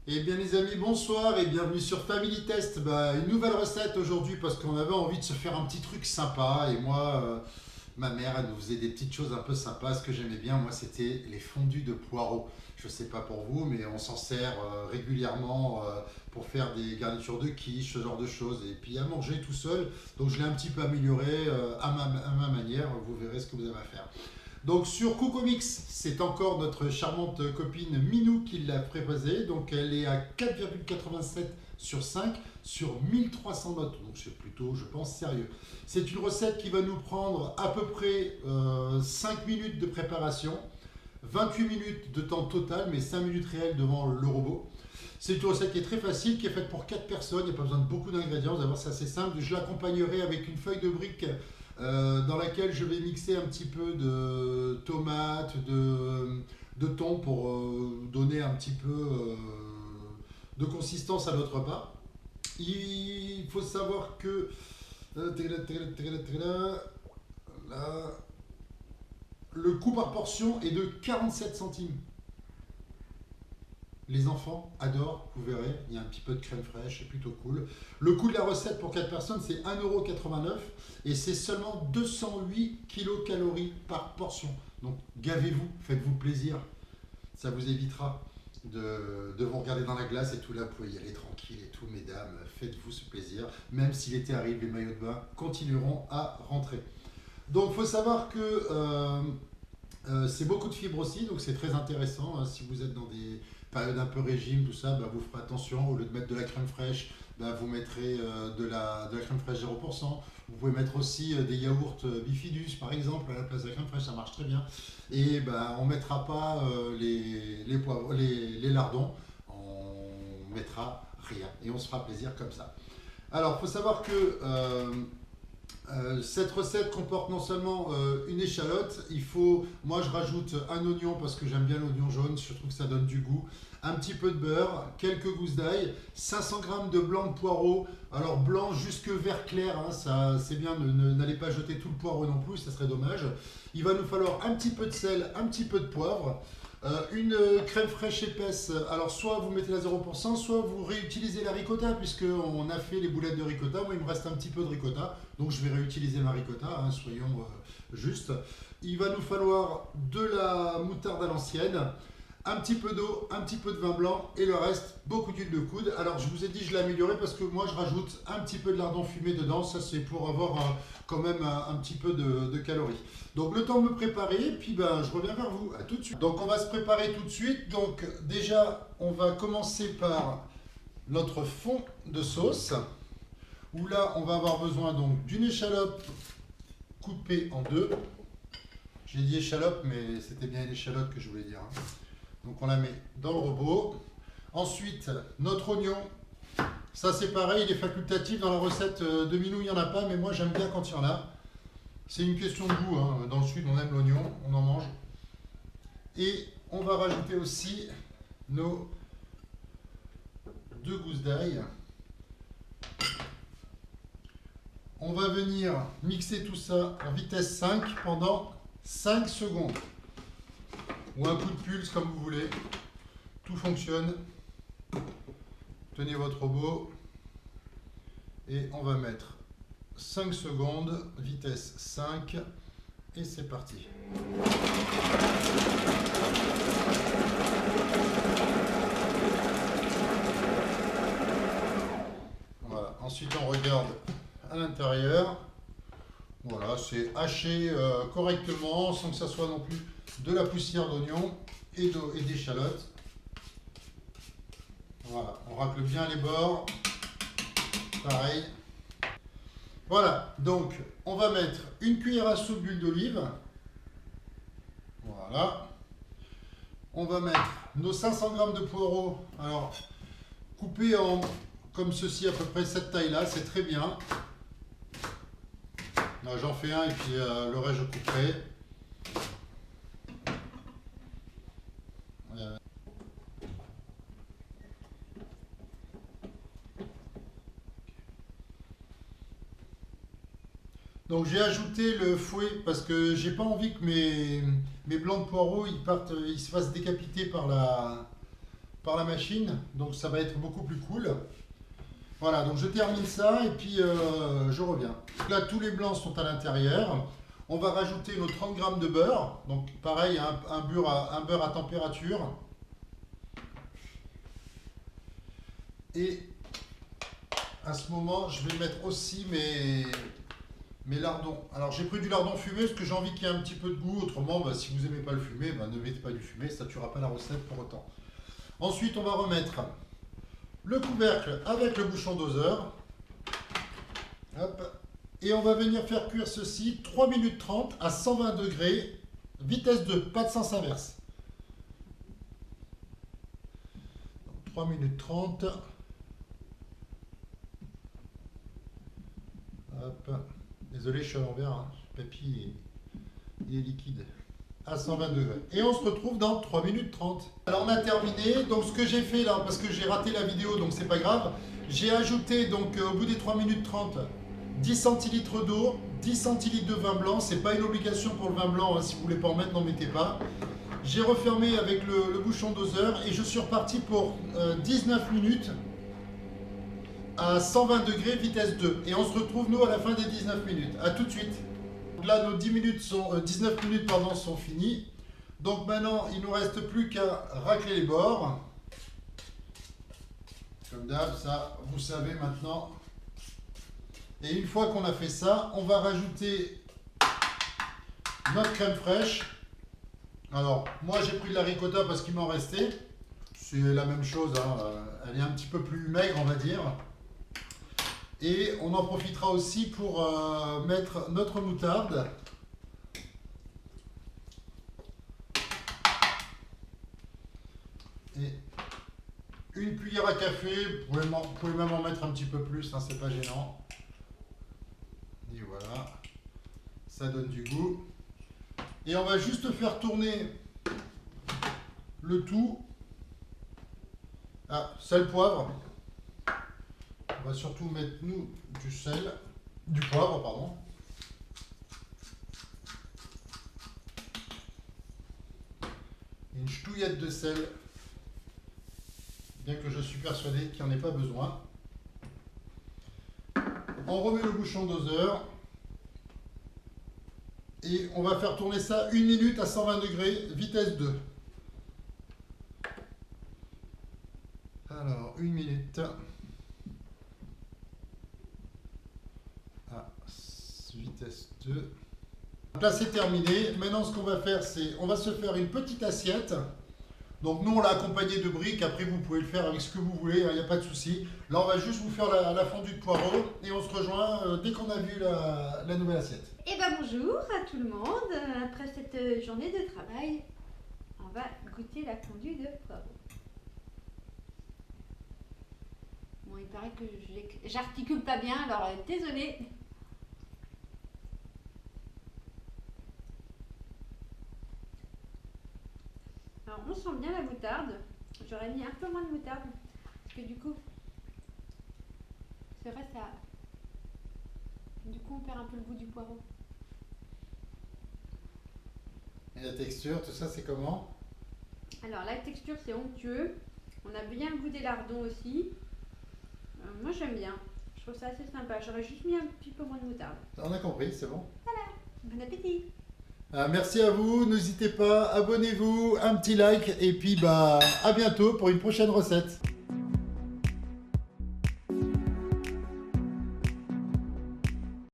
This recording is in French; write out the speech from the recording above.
Eh bien les amis, bonsoir et bienvenue sur Family Test. Une nouvelle recette aujourd'hui parce qu'on avait envie de se faire un petit truc sympa et moi, ma mère, elle nous faisait des petites choses un peu sympas. Ce que j'aimais bien, moi, c'était les fondus de poireaux. Je sais pas pour vous, mais on s'en sert régulièrement pour faire des garnitures de quiche, ce genre de choses. Et puis à manger tout seul, donc je l'ai un petit peu amélioré à ma manière. Vous verrez ce que vous avez à faire. Donc sur Cocomix, c'est encore notre charmante copine Minou qui l'a préposée. Donc elle est à 4,87 sur 5 sur 1300 notes. Donc c'est plutôt, je pense, sérieux. C'est une recette qui va nous prendre à peu près 5 minutes de préparation, 28 minutes de temps total, mais 5 minutes réelles devant le robot. C'est une recette qui est très facile, qui est faite pour 4 personnes. Il n'y a pas besoin de beaucoup d'ingrédients. Vous allez voir, c'est assez simple. Je l'accompagnerai avec une feuille de brique dans laquelle je vais mixer un petit peu de tomates, de thon pour donner un petit peu de consistance à notre repas. Il faut savoir que là, le coût par portion est de 47 centimes. Les enfants adorent, vous verrez, il y a un petit peu de crème fraîche, c'est plutôt cool. Le coût de la recette pour 4 personnes, c'est 1,89 € et c'est seulement 208 kilocalories par portion. Donc gavez-vous, faites-vous plaisir, ça vous évitera de vous regarder dans la glace et tout là, vous pouvez y aller tranquille et tout, mesdames, faites-vous ce plaisir. Même si l'été arrive, les maillots de bain continueront à rentrer. Donc il faut savoir que c'est beaucoup de fibres aussi, donc c'est très intéressant. Hein, si vous êtes dans des périodes un peu régime, tout ça, vous ferez attention. Au lieu de mettre de la crème fraîche, vous mettrez de la crème fraîche 0%. Vous pouvez mettre aussi des yaourts bifidus, par exemple, à la place de la crème fraîche, ça marche très bien. Et on ne mettra pas les poivrons, les lardons, on mettra rien. Et on se fera plaisir comme ça. Alors, il faut savoir que cette recette comporte non seulement une échalote, moi je rajoute un oignon parce que j'aime bien l'oignon jaune, je trouve que ça donne du goût, un petit peu de beurre, quelques gousses d'ail, 500 grammes de blanc de poireau, alors blanc jusque vert clair, hein, ça c'est bien, n'allez pas jeter tout le poireau non plus, ça serait dommage. Il va nous falloir un petit peu de sel, un petit peu de poivre, une crème fraîche épaisse, alors soit vous mettez la 0%, soit vous réutilisez la ricotta, puisqu'on a fait les boulettes de ricotta. Moi il me reste un petit peu de ricotta, donc je vais réutiliser ma ricotta, hein, soyons justes. Il va nous falloir de la moutarde à l'ancienne, un petit peu d'eau, un petit peu de vin blanc et le reste, beaucoup d'huile de coude. Alors je vous ai dit, je l'ai amélioré parce que moi je rajoute un petit peu de lardon fumé dedans, ça c'est pour avoir quand même un petit peu de calories. Donc le temps de me préparer, puis je reviens vers vous, à tout de suite. Donc on va se préparer tout de suite, donc déjà on va commencer par notre fond de sauce, où là on va avoir besoin donc d'une échalote coupée en deux. J'ai dit échalote, mais c'était bien une échalote que je voulais dire, hein. Donc on la met dans le robot. Ensuite, notre oignon. Ça c'est pareil, il est facultatif dans la recette de Minou, il n'y en a pas, mais moi j'aime bien quand il y en a. C'est une question de goût, hein. Dans le sud on aime l'oignon, on en mange. Et on va rajouter aussi nos 2 gousses d'ail. On va venir mixer tout ça en vitesse 5 pendant 5 secondes. Ou un coup de pulse comme vous voulez. Tout fonctionne. Tenez votre robot. Et on va mettre 5 secondes, vitesse 5. Et c'est parti. Voilà. Ensuite on regarde à l'intérieur. Voilà, c'est haché correctement sans que ça soit non plus de la poussière d'oignon et d'échalote. Voilà, on racle bien les bords. Pareil. Voilà, donc on va mettre une cuillère à soupe d'huile d'olive. Voilà. On va mettre nos 500 grammes de poireaux. Alors, coupés en comme ceci, à peu près cette taille-là, c'est très bien. J'en fais un et puis le reste je couperai. Donc j'ai ajouté le fouet parce que j'ai pas envie que mes blancs de poireaux ils se fassent décapiter par par la machine, donc ça va être beaucoup plus cool. Voilà, donc je termine ça et puis je reviens. Là, tous les blancs sont à l'intérieur. On va rajouter nos 30 grammes de beurre. Donc pareil, un beurre à température. Et à ce moment, je vais mettre aussi mes lardons. Alors j'ai pris du lardon fumé parce que j'ai envie qu'il y ait un petit peu de goût. Autrement, bah, si vous n'aimez pas le fumé, bah, ne mettez pas du fumé, ça ne tuera pas la recette pour autant. Ensuite, on va remettre le couvercle avec le bouchon doseur. Hop. Et on va venir faire cuire ceci 3 minutes 30 à 120 degrés, vitesse 2, pas de sens inverse. Donc, 3 minutes 30. Hop. Désolé, je suis à l'envers, hein. Le papier il est liquide. À 120 degrés. Et on se retrouve dans 3 minutes 30. Alors on a terminé. Donc ce que j'ai fait là, parce que j'ai raté la vidéo, donc c'est pas grave, j'ai ajouté donc au bout des 3 minutes 30 10 centilitres d'eau, 10 centilitres de vin blanc. C'est pas une obligation pour le vin blanc, hein. Si vous voulez pas en mettre, n'en mettez pas. J'ai refermé avec le bouchon doseur et je suis reparti pour 19 minutes à 120 degrés, vitesse 2. Et on se retrouve nous à la fin des 19 minutes. A tout de suite. Là, nos 19 minutes pardon, sont finies. Donc maintenant, il ne nous reste plus qu'à racler les bords. Comme d'hab, ça, vous savez maintenant. Et une fois qu'on a fait ça, on va rajouter notre crème fraîche. Alors, moi j'ai pris de la ricotta parce qu'il m'en restait. C'est la même chose, hein. Elle est un petit peu plus maigre, on va dire. Et on en profitera aussi pour mettre notre moutarde. Et une cuillère à café, vous pouvez même en mettre un petit peu plus, hein, c'est pas gênant. Et voilà, ça donne du goût. Et on va juste faire tourner le tout. Ah, sel, poivre. On va surtout mettre, nous, du poivre, pardon. Une ch'touillette de sel, bien que je suis persuadé qu'il n'y en ait pas besoin. On remet le bouchon doseur. Et on va faire tourner ça 1 minute à 120 degrés, vitesse 2. Alors, 1 minute. À vitesse 2. Donc là, c'est terminé. Maintenant, ce qu'on va faire, c'est on va se faire une petite assiette. Donc nous, on l'a accompagné de briques. Après, vous pouvez le faire avec ce que vous voulez, il n'y a pas de souci. Là, on va juste vous faire la fondue de poireaux et on se rejoint dès qu'on a vu la nouvelle assiette. Et ben bonjour à tout le monde. Après cette journée de travail, on va goûter la fondue de poireaux. Bon, il paraît que j'articule pas bien, alors désolée. Alors on sent bien la moutarde. J'aurais mis un peu moins de moutarde parce que du coup, c'est vrai ça. Du coup, on perd un peu le goût du poireau. Et la texture, tout ça, c'est comment? Alors la texture, c'est onctueux. On a bien le goût des lardons aussi. Moi, j'aime bien. Je trouve ça assez sympa. J'aurais juste mis un petit peu moins de moutarde. On a compris, c'est bon. Voilà. Bon appétit. Merci à vous, n'hésitez pas, abonnez-vous, un petit like et puis à bientôt pour une prochaine recette.